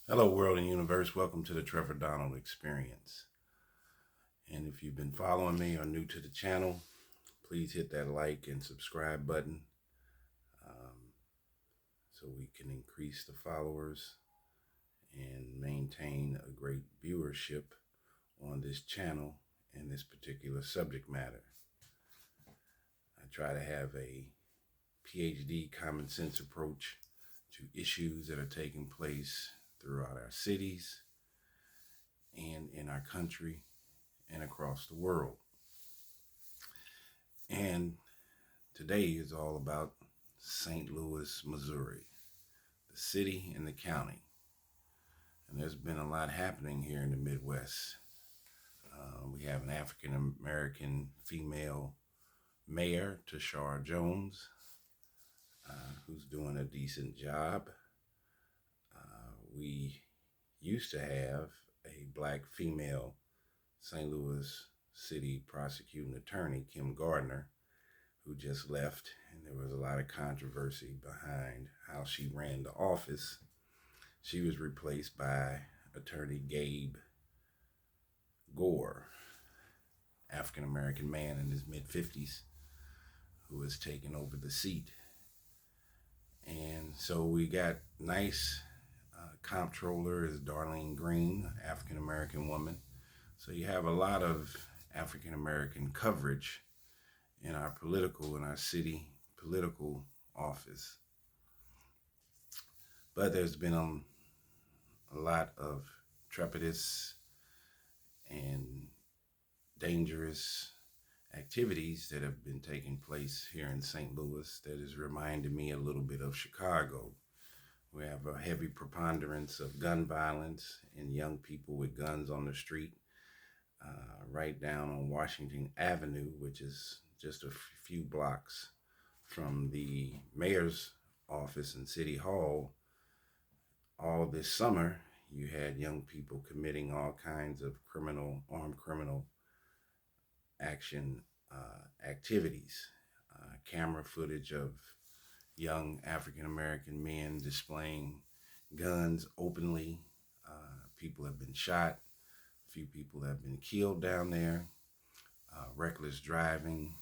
Hello, world and universe. Welcome to the Trevor Donald Experience. And if you've been following me or new to the channel, please hit that like and subscribe button um, so we can increase the followers and maintain a great viewership on this channel and this particular subject matter. I try to have a PhD common sense approach to issues that are taking place throughout our cities and in our country and across the world. And today is all about St. Louis, Missouri, the city and the county. And there's been a lot happening here in the Midwest. We have an African American female mayor, Tashara Jones, who's doing a decent job. We used to have a black female St. Louis City prosecuting attorney, Kim Gardner, who just left, and there was a lot of controversy behind how she ran the office. She was replaced by attorney Gabe Gore, African-American man in his mid-50s, who has taken over the seat. And so we got nice comptroller is Darlene Green, African-American woman. So you have a lot of African-American coverage in our city political office. But there's been a lot of trepidous and dangerous activities that have been taking place here in St. Louis that has reminded me a little bit of Chicago. We have a heavy preponderance of gun violence and young people with guns on the street, right down on Washington Avenue, which is just a few blocks from the mayor's office and City Hall. All this summer, you had young people committing all kinds of armed criminal action activities. Camera footage of young African-American men displaying guns openly. People have been shot. A few people have been killed down there. Reckless driving.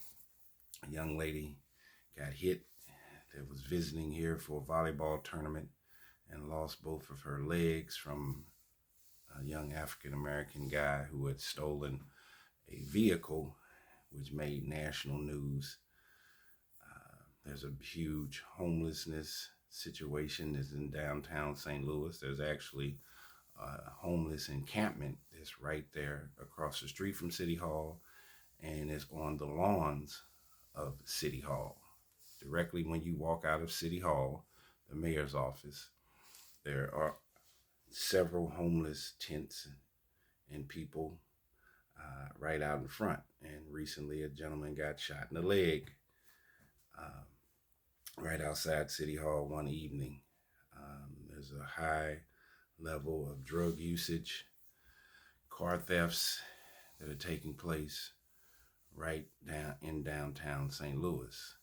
A young lady got hit that was visiting here for a volleyball tournament and lost both of her legs from a young African-American guy who had stolen a vehicle, which made national news. There's a huge homelessness situation that's in downtown St. Louis. There's actually a homeless encampment that's right there across the street from City Hall, and it's on the lawns of City Hall. Directly when you walk out of City Hall, the mayor's office, there are several homeless tents and people right out in front. And recently a gentleman got shot in the leg right outside City Hall one evening. There's a high level of drug usage, car thefts that are taking place right down in downtown St. Louis.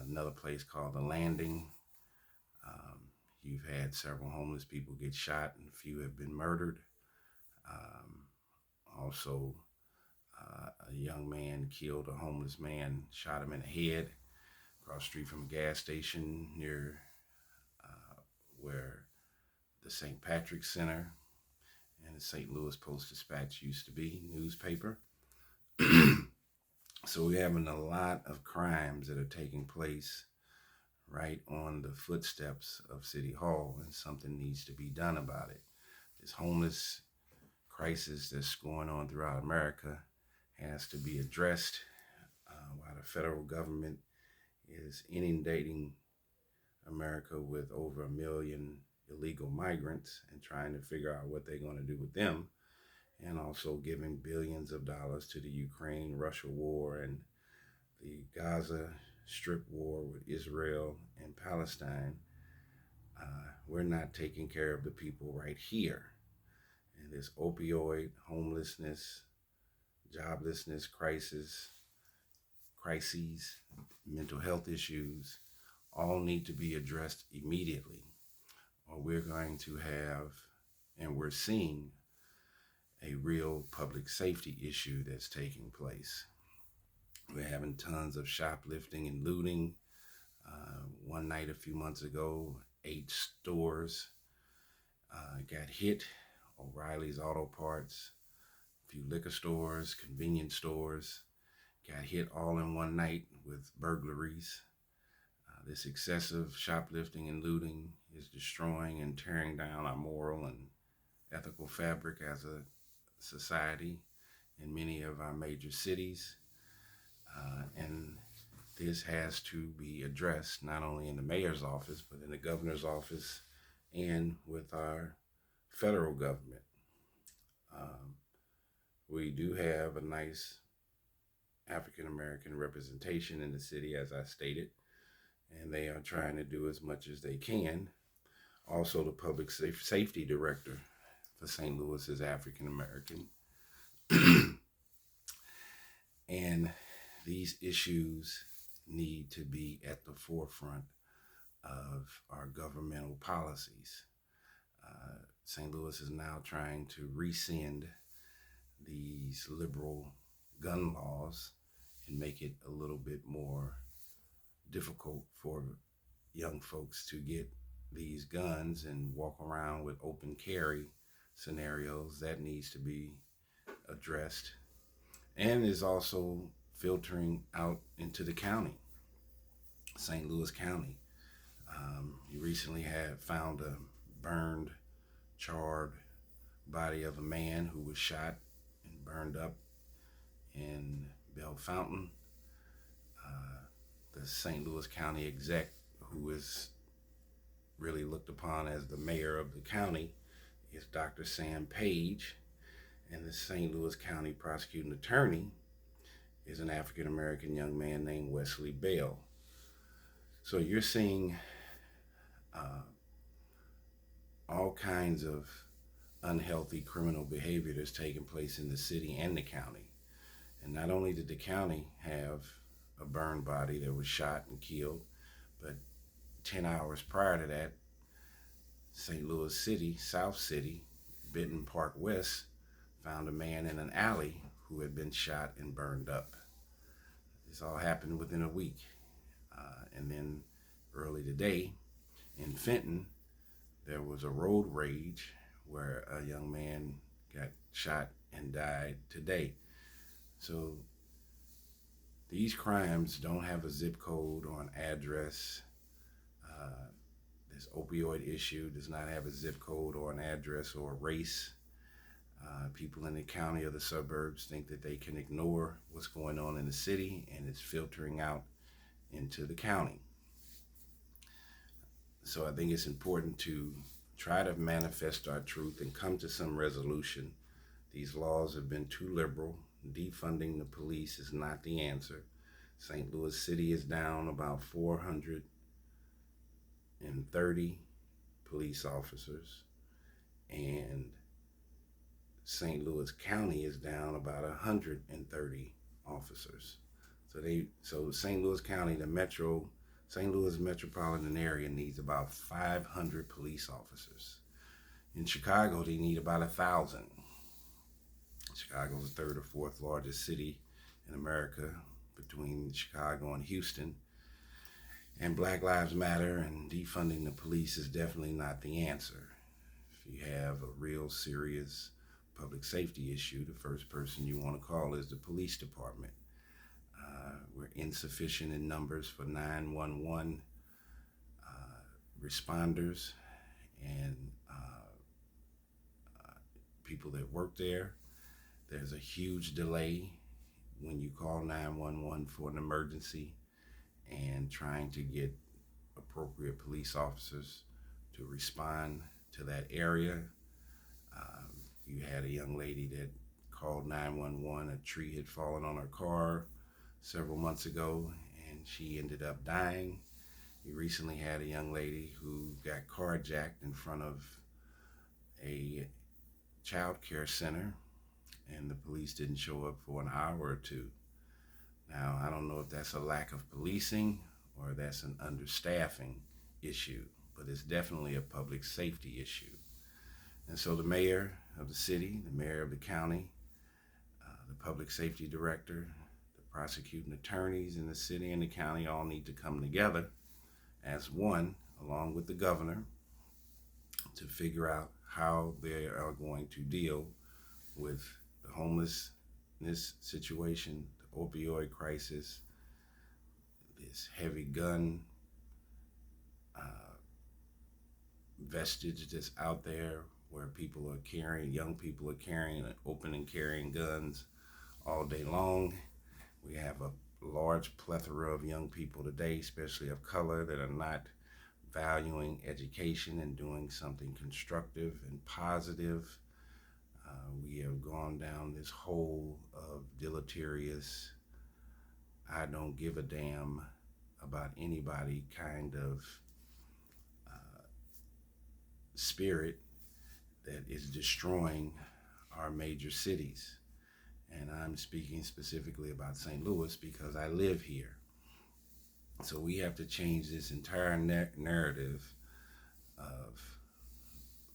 Another place called The Landing. You've had several homeless people get shot and a few have been murdered. Also, a young man killed a homeless man, shot him in the head across the street from a gas station near where the St. Patrick's Center and the St. Louis Post-Dispatch used to be, newspaper. So we're having a lot of crimes that are taking place right on the footsteps of City Hall, and something needs to be done about it. This homeless crisis that's going on throughout America has to be addressed while the federal government is inundating America with over 1 million illegal migrants and trying to figure out what they're going to do with them, and also giving billions of dollars to the Ukraine-Russia war and the Gaza Strip war with Israel and Palestine. We're not taking care of the people right here. And this opioid, homelessness, joblessness crises, mental health issues, all need to be addressed immediately, or we're going to have, and we're seeing, a real public safety issue that's taking place. We're having tons of shoplifting and looting. One night a few months ago, 8 stores got hit. O'Reilly's Auto Parts, a few liquor stores, convenience stores got hit all in one night with burglaries. This excessive shoplifting and looting is destroying and tearing down our moral and ethical fabric as a society in many of our major cities. And this has to be addressed not only in the mayor's office, but in the governor's office and with our federal government. We do have a nice African American representation in the city, as I stated, and they are trying to do as much as they can. Also, the public safety director for St. Louis is African American. And these issues need to be at the forefront of our governmental policies. St. Louis is now trying to rescind these liberal gun laws and make it a little bit more difficult for young folks to get these guns and walk around with open carry scenarios. That needs to be addressed, and is also filtering out into the county, St. Louis County. You recently had found a burned, charred body of a man who was shot and burned up in Bellefontaine. The St. Louis County exec, who is really looked upon as the mayor of the county, is Dr. Sam Page, and the St. Louis County prosecuting attorney is an African American young man named Wesley Bell. So you're seeing all kinds of unhealthy criminal behavior that's taking place in the city and the county. And not only did the county have a burned body that was shot and killed, but 10 hours prior to that, St. Louis City, South City, Benton Park West, found a man in an alley who had been shot and burned up. This all happened within a week. And then early today in Fenton, there was a road rage where a young man got shot and died today. So these crimes don't have a zip code or an address. This opioid issue does not have a zip code or an address or a race. People in the county or the suburbs think that they can ignore what's going on in the city, and it's filtering out into the county. So I think it's important to try to manifest our truth and come to some resolution. These laws have been too liberal. Defunding the police is not the answer. St. Louis City is down about 430 police officers, and St. Louis County is down about 130 officers. So St. Louis County, St. Louis metropolitan area needs about 500 police officers. In Chicago, they need about 1,000. Chicago is the third or fourth largest city in America, between Chicago and Houston. And Black Lives Matter and defunding the police is definitely not the answer. If you have a real serious public safety issue, the first person you want to call is the police department. We're insufficient in numbers for 911 responders and people that work there. There's a huge delay when you call 911 for an emergency and trying to get appropriate police officers to respond to that area. You had a young lady that called 911. A tree had fallen on her car several months ago, and she ended up dying. You recently had a young lady who got carjacked in front of a child care center, and the police didn't show up for an hour or two. Now, I don't know if that's a lack of policing or that's an understaffing issue, but it's definitely a public safety issue. And so the mayor of the city, the mayor of the county, the public safety director, the prosecuting attorneys in the city and the county all need to come together as one, along with the governor, to figure out how they are going to deal with the homelessness situation, the opioid crisis, this heavy gun vestige that's out there where people are carrying, young people are carrying, open and carrying guns all day long. We have a large plethora of young people today, especially of color, that are not valuing education and doing something constructive and positive. We have gone down this hole of deleterious, I don't give a damn about anybody kind of spirit that is destroying our major cities. And I'm speaking specifically about St. Louis because I live here. So we have to change this entire narrative of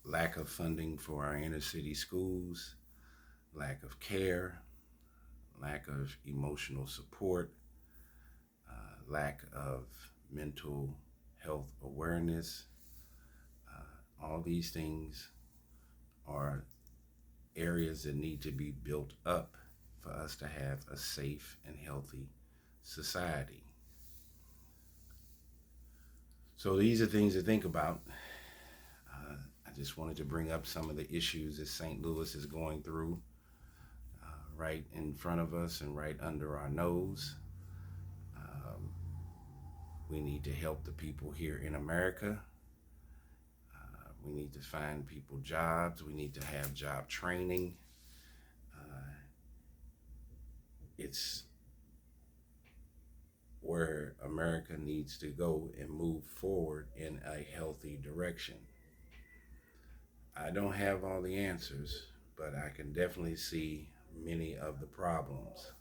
lack of funding for our inner city schools, lack of care, lack of emotional support, lack of mental health awareness. All these things are areas that need to be built up for us to have a safe and healthy society. So these are things to think about. I just wanted to bring up some of the issues that St. Louis is going through right in front of us and right under our nose. We need to help the people here in America. We need to find people jobs. We need to have job training. It's where America needs to go and move forward in a healthy direction. I don't have all the answers, but I can definitely see many of the problems.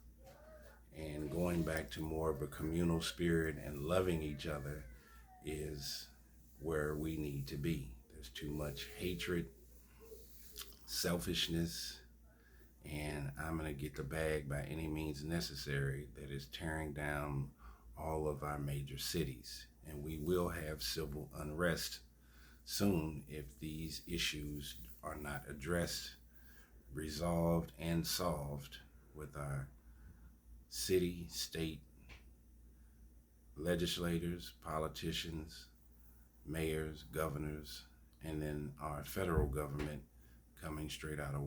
And going back to more of a communal spirit and loving each other is where we need to be. There's too much hatred, selfishness, and I'm going to get the bag by any means necessary that is tearing down all of our major cities. And we will have civil unrest soon if these issues are not addressed, resolved, and solved with our city, state, legislators, politicians, mayors, governors, and then our federal government coming straight out of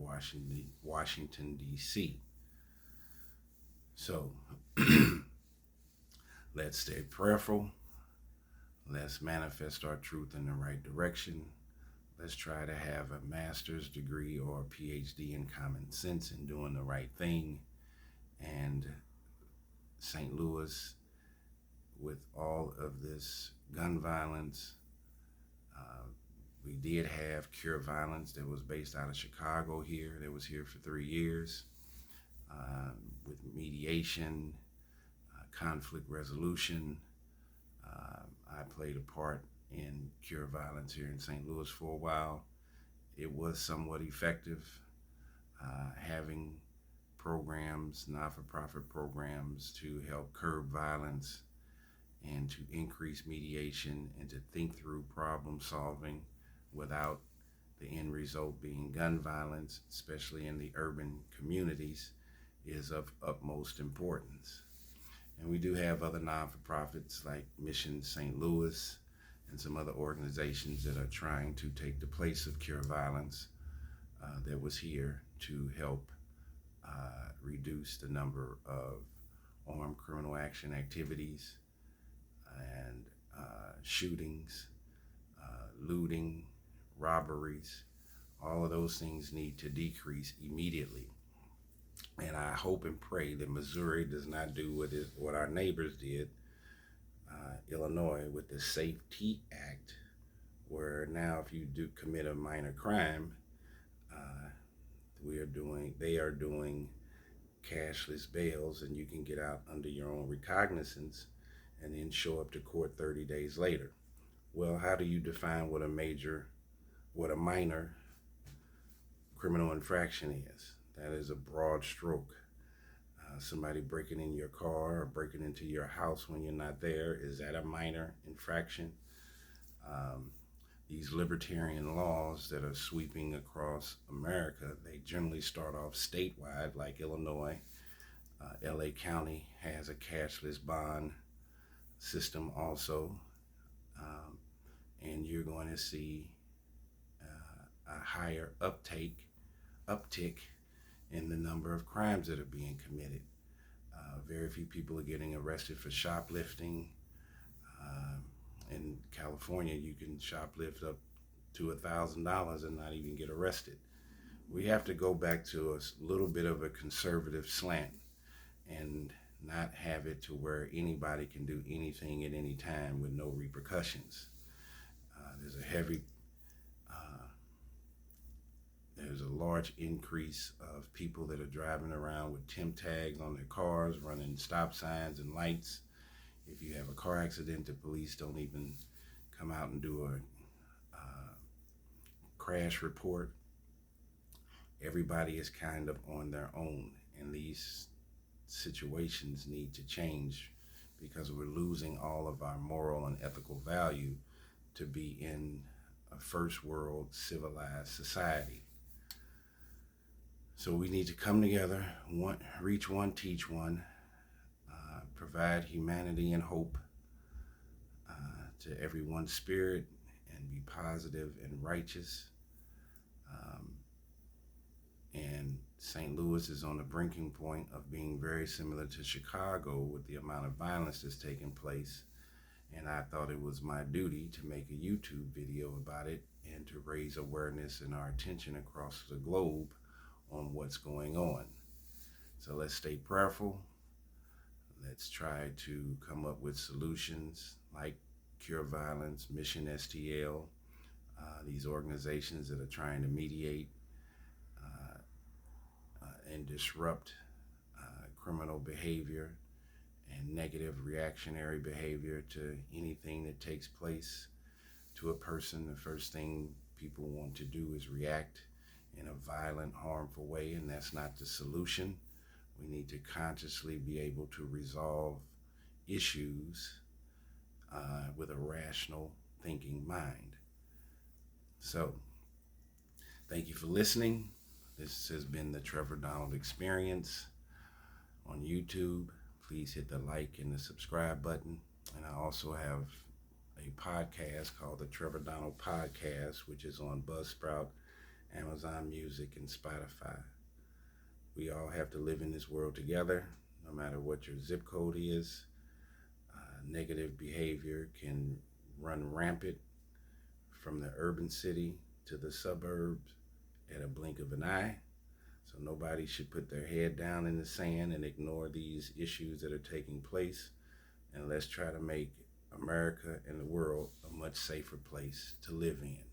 Washington, D.C. So let's stay prayerful. Let's manifest our truth in the right direction. Let's try to have a master's degree or a PhD in common sense and doing the right thing. And St. Louis, with all of this gun violence, we did have Cure Violence that was based out of Chicago here. That was here for 3 years with mediation, conflict resolution. I played a part in Cure Violence here in St. Louis for a while. It was somewhat effective, having programs, not-for-profit programs to help curb violence and to increase mediation and to think through problem solving without the end result being gun violence, especially in the urban communities, is of utmost importance. And we do have other non-for-profits like Mission St. Louis and some other organizations that are trying to take the place of Cure Violence that was here to help reduce the number of armed criminal action activities and shootings, looting, robberies. All of those things need to decrease immediately. And I hope and pray that Missouri does not do what our neighbors did, Illinois, with the SAFE-T Act, where now if you do commit a minor crime, they are doing cashless bails, and you can get out under your own recognizance and then show up to court 30 days later. Well, how do you define what a minor criminal infraction is? That is a broad stroke. Somebody breaking in your car or breaking into your house when you're not there, is that a minor infraction? Um, these libertarian laws that are sweeping across America, they generally start off statewide, like Illinois. LA County has a cashless bond system also. Um, and you're going to see a higher uptick in the number of crimes that are being committed. Very few people are getting arrested for shoplifting. Um, in California, you can shoplift up to $1,000 and not even get arrested. We have to go back to a little bit of a conservative slant and not have it to where anybody can do anything at any time with no repercussions. There's a heavy There's a large increase of people that are driving around with temp tags on their cars, running stop signs and lights. If you have a car accident, the police don't even come out and do a crash report. Everybody is kind of on their own, and these situations need to change because we're losing all of our moral and ethical value to be in a first world civilized society. So we need to come together, reach one, teach one, provide humanity and hope to everyone's spirit, and be positive and righteous. And St. Louis is on the breaking point of being very similar to Chicago with the amount of violence that's taking place. And I thought it was my duty to make a YouTube video about it and to raise awareness and our attention across the globe on what's going on. So let's stay prayerful. Let's try to come up with solutions like Cure Violence, Mission STL, these organizations that are trying to mediate and disrupt criminal behavior and negative reactionary behavior to anything that takes place to a person. The first thing people want to do is react in a violent, harmful way, and that's not the solution. We need to consciously be able to resolve issues with a rational thinking mind. So, thank you for listening. This has been the Trevor Donald Experience on YouTube. Please hit the like and the subscribe button. And I also have a podcast called the Trevor Donald Podcast, which is on Buzzsprout, Amazon Music, and Spotify. We all have to live in this world together, no matter what your zip code is. Negative behavior can run rampant from the urban city to the suburbs at a blink of an eye. So nobody should put their head down in the sand and ignore these issues that are taking place. And let's try to make America and the world a much safer place to live in.